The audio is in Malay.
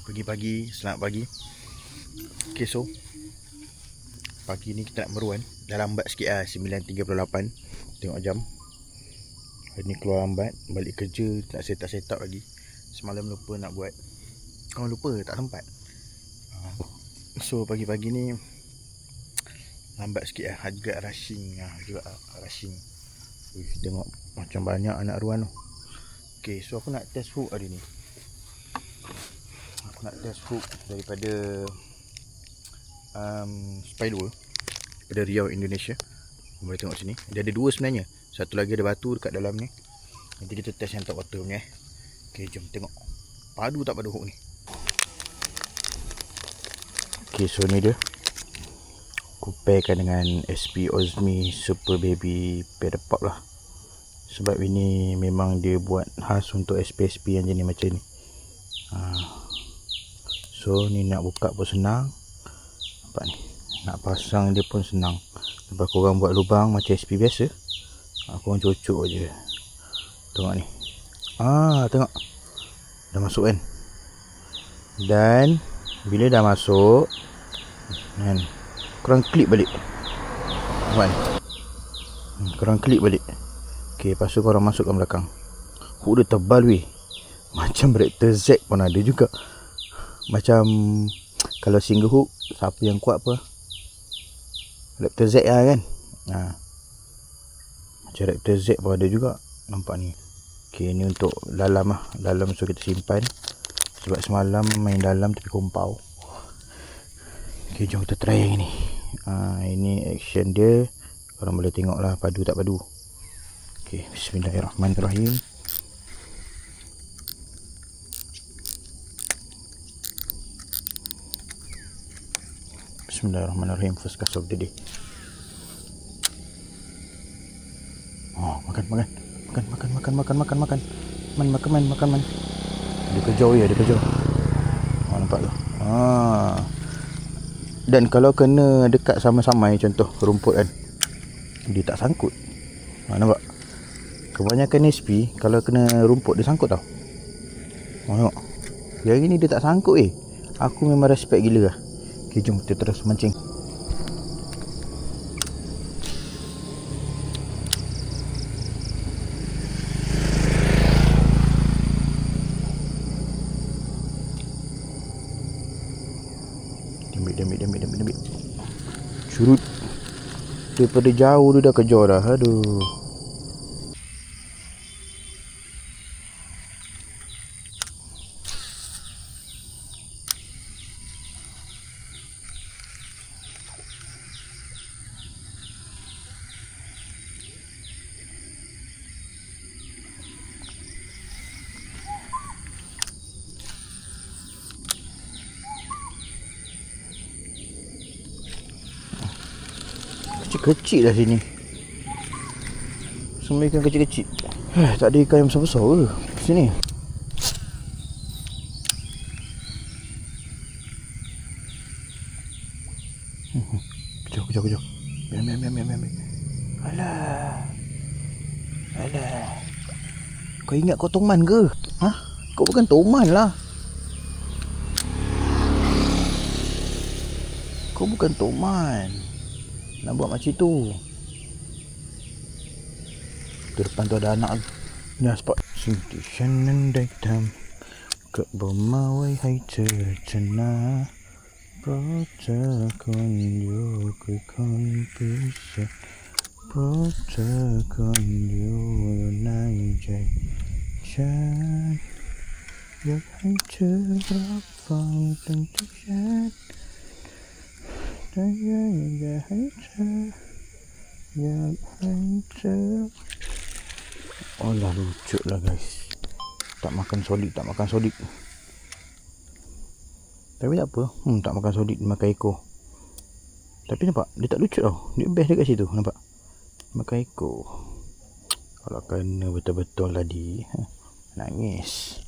Pagi-pagi, selamat pagi. Okay, so pagi ni kita nak meruan. Dah lambat sikit lah, 9.38. Tengok jam. Hari ni keluar lambat, balik kerja tak set up lagi. Semalam lupa nak buat. Kau lupa tak sempat. So pagi-pagi ni lambat sikit lah. Juga rushing. Tengok macam banyak anak ruan tu. Okay, so aku nak test hook hari ni. Aku nak test hook daripada Spy Lure, daripada Riau, Indonesia. Boleh tengok sini. Dia ada dua sebenarnya. Satu lagi ada batu dekat dalam ni. Nanti kita test yang top water punya. Okay, jom tengok padu tak padu hook ni. Okay, so ni dia. Aku pairkan dengan SP Ozmi Super Baby Paddle Pop lah. Sebab ini memang dia buat khas untuk SP-SP yang jenis macam ni. So ni nak buka pun senang. Nampak ni, nak pasang dia pun senang. Lepas korang buat lubang macam SP biasa, korang cucuk je. Tengok ni. Tengok dah masuk kan. Dan bila dah masuk kan, korang klik balik. Nampak ni, korang klik balik. Okay, lepas tu korang masukkan belakang. Hook dia tebal weh. Macam Raptor Z pun ada juga. Macam kalau single hook, siapa yang kuat apa? Raptor Z lah kan. Macam Raptor Z pun ada juga. Nampak ni. Okay, ni untuk dalam lah. Dalam so kita simpan. Sebab semalam main dalam tapi kompau. Okay, jom kita try yang ni. Ini action dia. Korang boleh tengok lah padu tak padu. Okay, bismillahirrahmanirrahim. Bismillahirrahmanirrahim. First cast of the day. Makan. Makan. Dia kejar. Nampak tu. Dan kalau kena dekat sama-sama, contoh rumput kan, dia tak sangkut. Nampak? Kebanyakan SP kalau kena rumput dia sangkut tau. Tengok. Yang ni dia tak sangkut Aku memang respect gila lah. Okay, jom kita terus mancing. Ambil. Curut. Daripada jauh dia dah kejar dah. Aduh. Kecil dah sini. Semua ikan kecil-kecil. Tak ada ikan yang besar-besar ke sini? Kejap. Ambil. Alah. Kau ingat kau Toman ke? Kau bukan Toman lah. Kau bukan Toman. Nak buat macam tu. Di depan tu ada anak. Ni spot. Sintisan nandai tam. Ke bermawai hai tercena. Protakon yo ke konpisa. Protakon yo nai jai. Chan. Yak hai terapang tentusan. Alah, lucu lah guys. Tak makan solid. Tapi tak apa. Tak makan solid, makan ekor. Tapi nampak dia tak lucu tau. Dia best dekat situ. Nampak makan ekor. Kalau kena betul-betul tadi, nangis.